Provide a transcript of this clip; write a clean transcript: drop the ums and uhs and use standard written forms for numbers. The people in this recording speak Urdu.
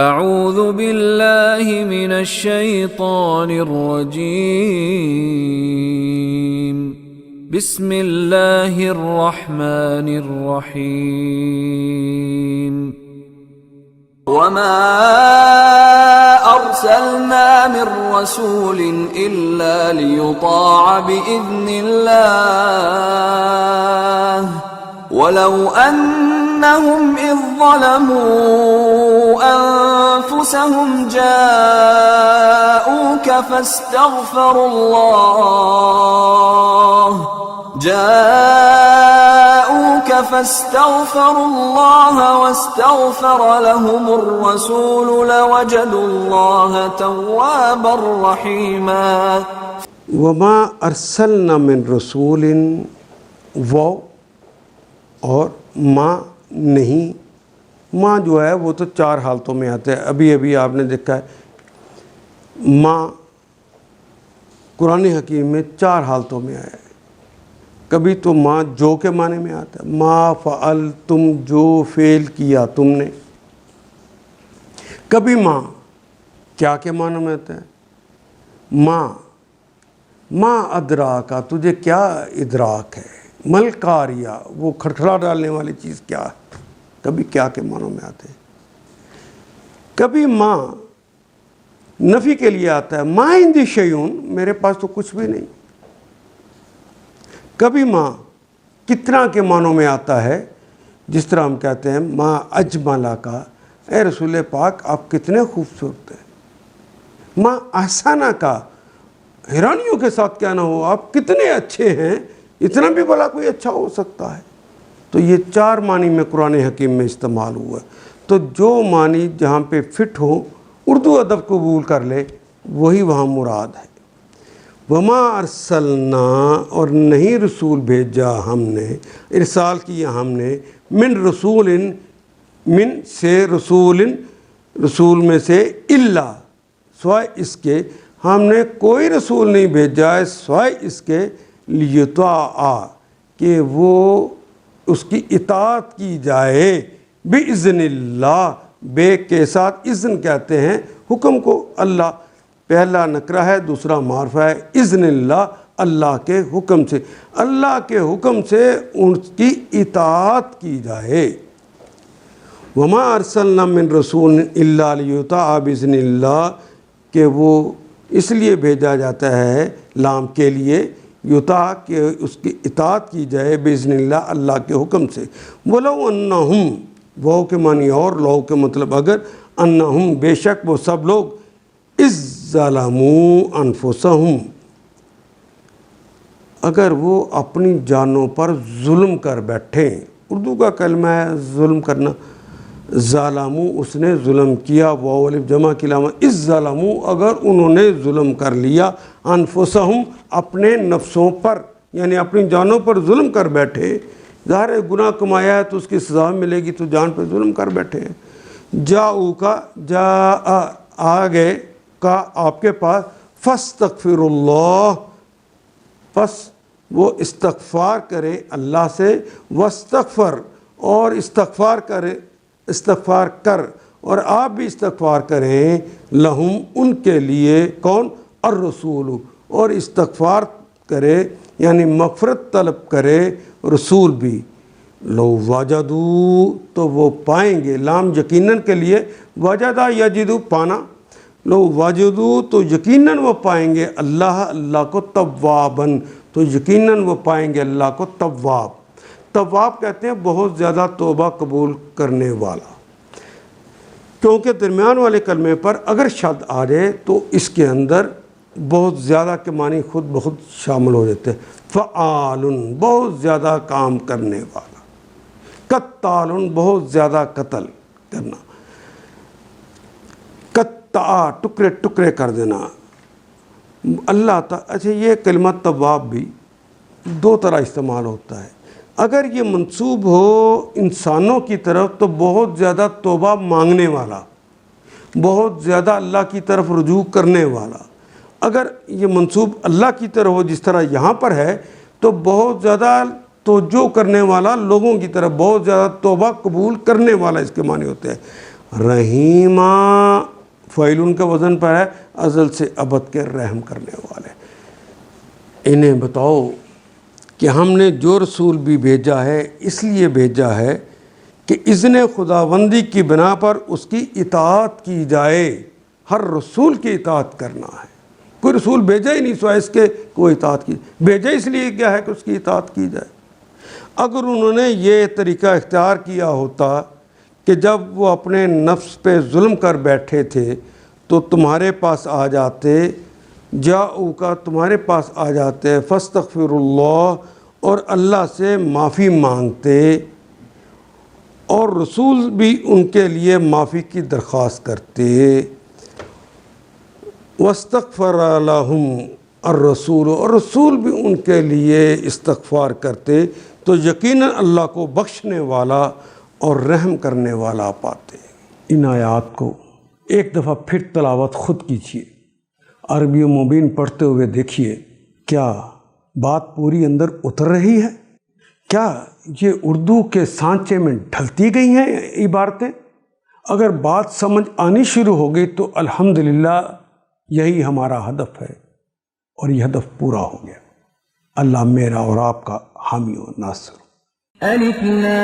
اعوذ باللہ من الشیطان الرجیم بسم اللہ الرحمن الرحیم وما أرسلنا من رسول إلا ليطاع بإذن الله ولو أنهم إذ ظلموا أنفسهم جاءوك فاستغفروا الله واستغفر لهم الرسول لوجدوا الله توابا رحيما وما ارسلنا من رسول وہ اور ما نہیں، ماں جو ہے وہ تو چار حالتوں میں آتے ہیں. ابھی آپ نے دیکھا ہے ماں قرآن حکیم میں چار حالتوں میں آیا ہے. کبھی تو ماں جو کے معنی میں آتا ہے، ما فعل تم جو فعل کیا تم نے. کبھی ماں کیا کے معنی میں آتا ہے، ماں ادراکا تجھے کیا ادراک ہے، مل کاریہ وہ کھٹکھلا ڈالنے والی چیز کیا ہے. کبھی کیا کے معنوں میں آتے ہیں. کبھی ماں نفی کے لیے آتا ہے، ما عندی شیئون میرے پاس تو کچھ بھی نہیں. کبھی ماں کتنا کے معنوں میں آتا ہے، جس طرح ہم کہتے ہیں ما اجملہ کا، اے رسول پاک آپ کتنے خوبصورت ہیں. ما احسانہ کا، حیرانیوں کے ساتھ کیا نہ ہو آپ کتنے اچھے ہیں، اتنا بھی بھلا کوئی اچھا ہو سکتا ہے. تو یہ چار معنی میں قرآن حکیم میں استعمال ہوا ہے. تو جو معنی جہاں پہ فٹ ہو اردو ادب قبول کر لے وہی وہاں مراد ہے. وما ارسلنا اور نہیں رسول بھیجا ہم نے، ارسال کیا ہم نے، من رسول من سے رسول میں سے، الا سوائے اس کے، ہم نے کوئی رسول نہیں بھیجا ہے سوائے اس کے، لیطاع کہ وہ اس کی اطاعت کی جائے، باذن اللہ بے کے ساتھ اذن کہتے ہیں حکم کو. اللہ پہلا نکرہ ہے، دوسرا معرفہ ہے. اذن اللہ اللہ کے حکم سے، اللہ کے حکم سے ان کی اطاعت کی جائے. وما ارسلنا من رسول الا لیطاع باذن اللہ کہ وہ اس لیے بھیجا جاتا ہے لام کے لیے، یطاع کہ اس کی اطاعت کی جائے، باذن اللہ اللہ کے حکم سے. ولو انہم وہ کے معنی اور، لو کے مطلب اگر، انہم بے شک وہ سب لوگ، اذ ظلموا انفسہم اگر وہ اپنی جانوں پر ظلم کر بیٹھیں. اردو کا کلمہ ہے ظلم کرنا. ظالموا اس نے ظلم کیا، واو الف جمع کی علامت. اذ ظلموا اگر انہوں نے ظلم کر لیا، انفسہم اپنے نفسوں پر، یعنی اپنی جانوں پر ظلم کر بیٹھے. ظاہر ہے گناہ کمایا ہے تو اس کی سزا ملے گی، تو جان پہ ظلم کر بیٹھے. جاؤ کا جا آگے کا آپ کے پاس، فاستغفر اللہ پس وہ استغفار کرے اللہ سے، واستغفر اور استغفار کر اور آپ بھی استغفار کریں، لہم ان کے لیے، کون؟ الرسول، اور استغفار کرے یعنی مغفرت طلب کرے رسول بھی. لو وجدو تو وہ پائیں گے، لام یقیناً کے لیے، وجدہ یجدو پانا، لو وجدو تو یقیناً وہ پائیں گے اللہ کو، تواباً تو یقیناً وہ پائیں گے اللہ کو تواب. تواب کہتے ہیں بہت زیادہ توبہ قبول کرنے والا، کیونکہ درمیان والے کلمے پر اگر شد آ جائے تو اس کے اندر بہت زیادہ کے معنی خود بخود شامل ہو جاتے ہیں. فعال بہت زیادہ کام کرنے والا، قتال بہت زیادہ قتل کرنا، ٹکڑے ٹکڑے کر دینا. اللہ تعالیٰ اچھا یہ کلمہ تواب بھی دو طرح استعمال ہوتا ہے. اگر یہ منسوب ہو انسانوں کی طرف تو بہت زیادہ توبہ مانگنے والا، بہت زیادہ اللہ کی طرف رجوع کرنے والا. اگر یہ منسوب اللہ کی طرف ہو جس طرح یہاں پر ہے تو بہت زیادہ توجہ کرنے والا لوگوں کی طرف، بہت زیادہ توبہ قبول کرنے والا اس کے معنی ہوتے ہیں. رحیمہ فعیل ان کا وزن پر ہے، ازل سے ابد کے رحم کرنے والے۔ انہیں بتاؤ کہ ہم نے جو رسول بھی بھیجا ہے اس لیے بھیجا ہے کہ اذن خداوندی کی بنا پر اس کی اطاعت کی جائے۔ ہر رسول کی اطاعت کرنا ہے، کوئی رسول بھیجا ہی نہیں سوائے اس کے کوئی اطاعت کی، بھیجا اس لیے کیا ہے کہ اس کی اطاعت کی جائے۔ اگر انہوں نے یہ طریقہ اختیار کیا ہوتا کہ جب وہ اپنے نفس پہ ظلم کر بیٹھے تھے تو تمہارے پاس آ جاتے، جاؤکا تمہارے پاس آ جاتے، فاستغفر اللہ اور اللہ سے معافی مانگتے، اور رسول بھی ان کے لیے معافی کی درخواست کرتے، واستغفر لہم الرسول اور رسول بھی ان کے لیے استغفار کرتے، تو یقیناً اللہ کو بخشنے والا اور رحم کرنے والا پاتے۔ ان آیات کو ایک دفعہ پھر تلاوت خود کیجیے، عربی و مبین پڑھتے ہوئے دیکھیے کیا بات پوری اندر اتر رہی ہے، کیا یہ اردو کے سانچے میں ڈھلتی گئی ہیں عبارتیں۔ اگر بات سمجھ آنی شروع ہو گئی تو الحمدللہ یہی ہمارا ہدف ہے، اور یہ ہدف پورا ہو گیا۔ اللہ میرا اور آپ کا حامی و ناصر۔ الف لام